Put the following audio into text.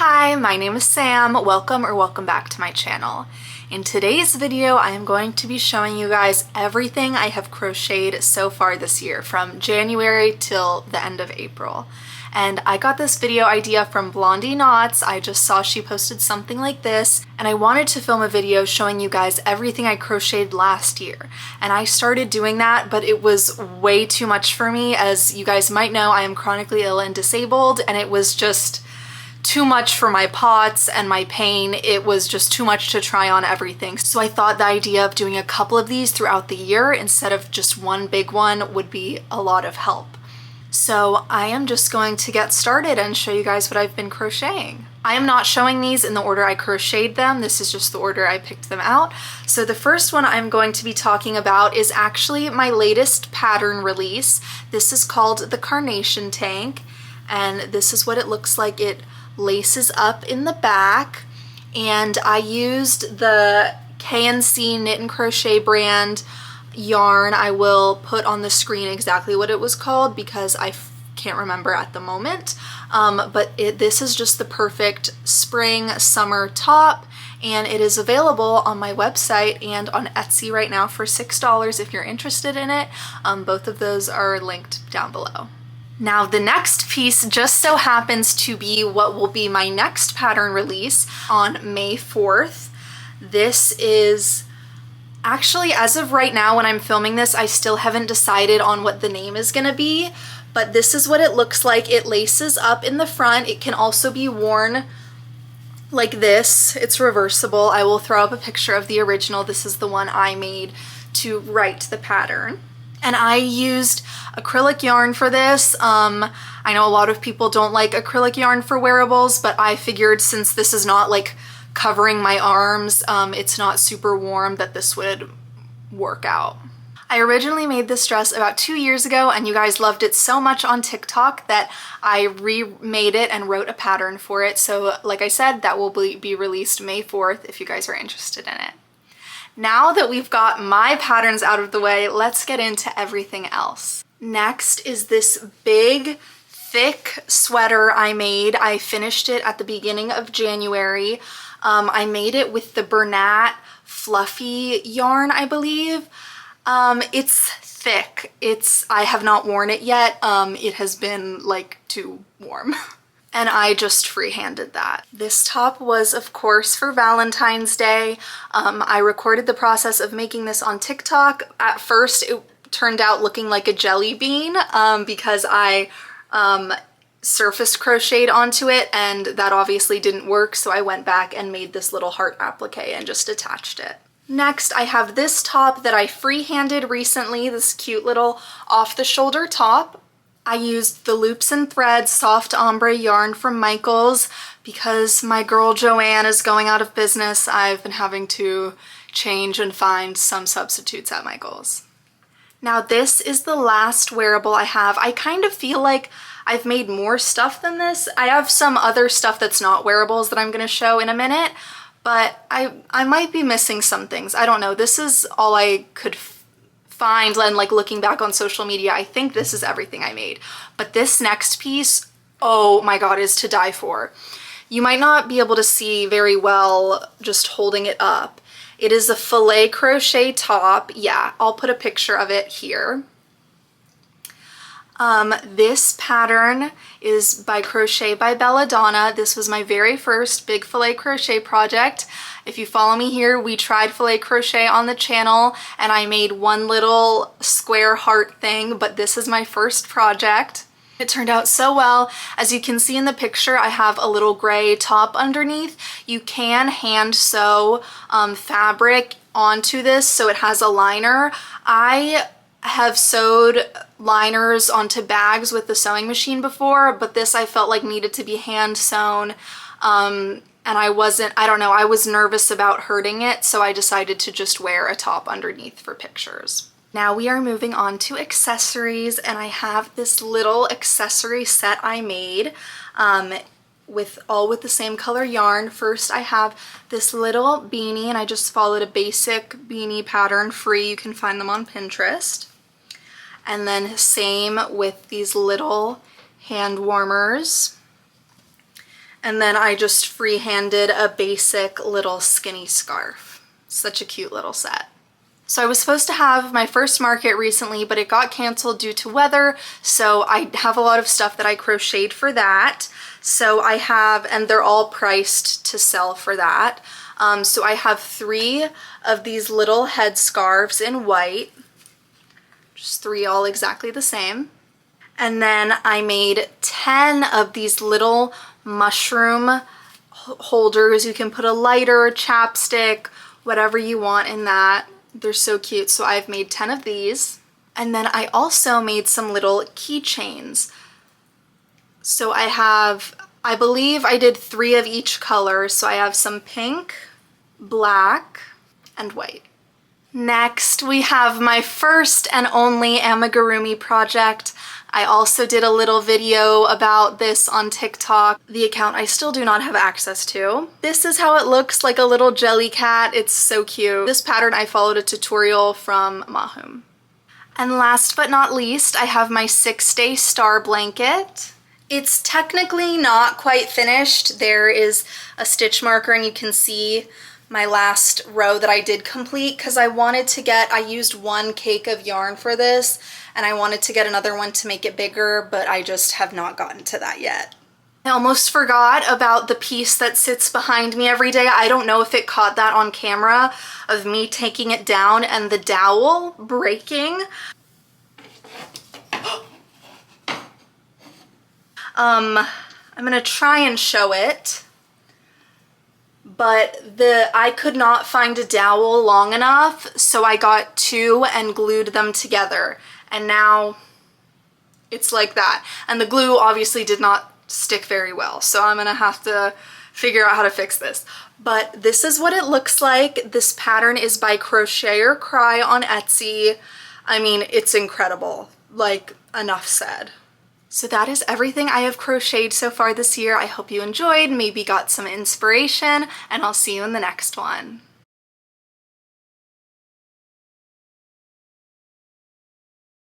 Hi, my name is Sam. Welcome back to my channel. In today's video, I am going to be showing you guys everything I have crocheted so far this year, from January till the end of April. And I got this video idea from Blondie Knots. I just saw she posted something like this, and I wanted to film a video showing you guys everything I crocheted last year. And I started doing that, but it was way too much for me. As you guys might know, I am chronically ill and disabled, and it was just too much for my pots and my pain. It was just too much to try on everything. So I thought the idea of doing a couple of these throughout the year instead of just one big one would be a lot of help. So I am just going to get started and show you guys what I've been crocheting. I am not showing these in the order I crocheted them. This is just the order I picked them out. So the first one I'm going to be talking about is actually my latest pattern release. This is called the Carnation Tank, and this is what it looks like. It laces up in the back, and I used the K&C Knit and Crochet brand yarn. I will put on the screen exactly what it was called because I can't remember at the moment, but this is just the perfect spring summer top, and it is available on my website and on Etsy right now for $6 if you're interested in it. Both of those are linked down below. Now the next piece just so happens to be what will be my next pattern release on May 4th. This is actually, as of right now when I'm filming this, I still haven't decided on what the name is gonna be, but this is what it looks like. It laces up in the front. It can also be worn like this. It's reversible. I will throw up a picture of the original. This is the one I made to write the pattern. And I used acrylic yarn for this. I know a lot of people don't like acrylic yarn for wearables, but I figured since this is not like covering my arms, it's not super warm, that this would work out. I originally made this dress about 2 years ago, and you guys loved it so much on TikTok that I remade it and wrote a pattern for it. So like I said, that will be released May 4th if you guys are interested in it. Now that we've got my patterns out of the way, let's get into everything else. Next is this big, thick sweater I made. I finished it at the beginning of January. I made it with the Bernat fluffy yarn, I believe. It's thick. I have not worn it yet. It has been like too warm. And I just freehanded that. This top was, of course, for Valentine's Day. I recorded the process of making this on TikTok. At first, it turned out looking like a jelly bean because I surface crocheted onto it, and that obviously didn't work, so I went back and made this little heart applique and just attached it. Next, I have this top that I freehanded recently, this cute little off-the-shoulder top. I used the Loops and Threads soft ombre yarn from Michaels. Because my girl Joanne is going out of business, I've been having to change and find some substitutes at Michaels. Now this is the last wearable I have. I kind of feel like I've made more stuff than this. I have some other stuff that's not wearables that I'm going to show in a minute, but I might be missing some things. I don't know. This is all I could find, and like looking back on social media, I think this is everything I made. But this next piece, oh my god, is to die for. You might not be able to see very well just holding it up. It is a filet crochet top. Yeah, I'll put a picture of it here. This pattern is by Crochet by Belladonna. This was my very first big filet crochet project. If you follow me here, we tried filet crochet on the channel, and I made one little square heart thing, but this is my first project. It turned out so well. As you can see in the picture, I have a little gray top underneath. You can hand sew fabric onto this so it has a liner. I have sewed liners onto bags with the sewing machine before, but this I felt like needed to be hand sewn, and I don't know, I was nervous about hurting it, so I decided to just wear a top underneath for pictures. Now we are moving on to accessories, and I have this little accessory set I made with the same color yarn. First I have this little beanie, and I just followed a basic beanie pattern, free. You can find them on Pinterest. And then same with these little hand warmers. And then I just freehanded a basic little skinny scarf. Such a cute little set. So I was supposed to have my first market recently, but it got canceled due to weather. So I have a lot of stuff that I crocheted for that. So I have, and they're all priced to sell for that. So I have 3 of these little head scarves in white. Just 3 all exactly the same. And then I made 10 of these little mushroom holders. You can put a lighter, chapstick, whatever you want in that. They're so cute. So I've made 10 of these. And then I also made some little keychains. So I believe I did 3 of each color. So I have some pink, black, and white. Next, we have my first and only amigurumi project. I also did a little video about this on TikTok, the account I still do not have access to. This is how it looks, like a little jelly cat. It's so cute. This pattern I followed a tutorial from Mahum. And last but not least, I have my 6-day star blanket. It's technically not quite finished. There is a stitch marker and you can see my last row that I did complete because I used 1 cake of yarn for this and I wanted to get another one to make it bigger, but I just have not gotten to that yet. I almost forgot about the piece that sits behind me every day. I don't know if it caught that on camera of me taking it down and the dowel breaking. I'm gonna try and show it. But I could not find a dowel long enough, so I got 2 and glued them together. And now it's like that. And the glue obviously did not stick very well, so I'm gonna have to figure out how to fix this. But this is what it looks like. This pattern is by Crochet or Cry on Etsy. I mean, it's incredible. Like, enough said. So that is everything I have crocheted so far this year. I hope you enjoyed, maybe got some inspiration, and I'll see you in the next one.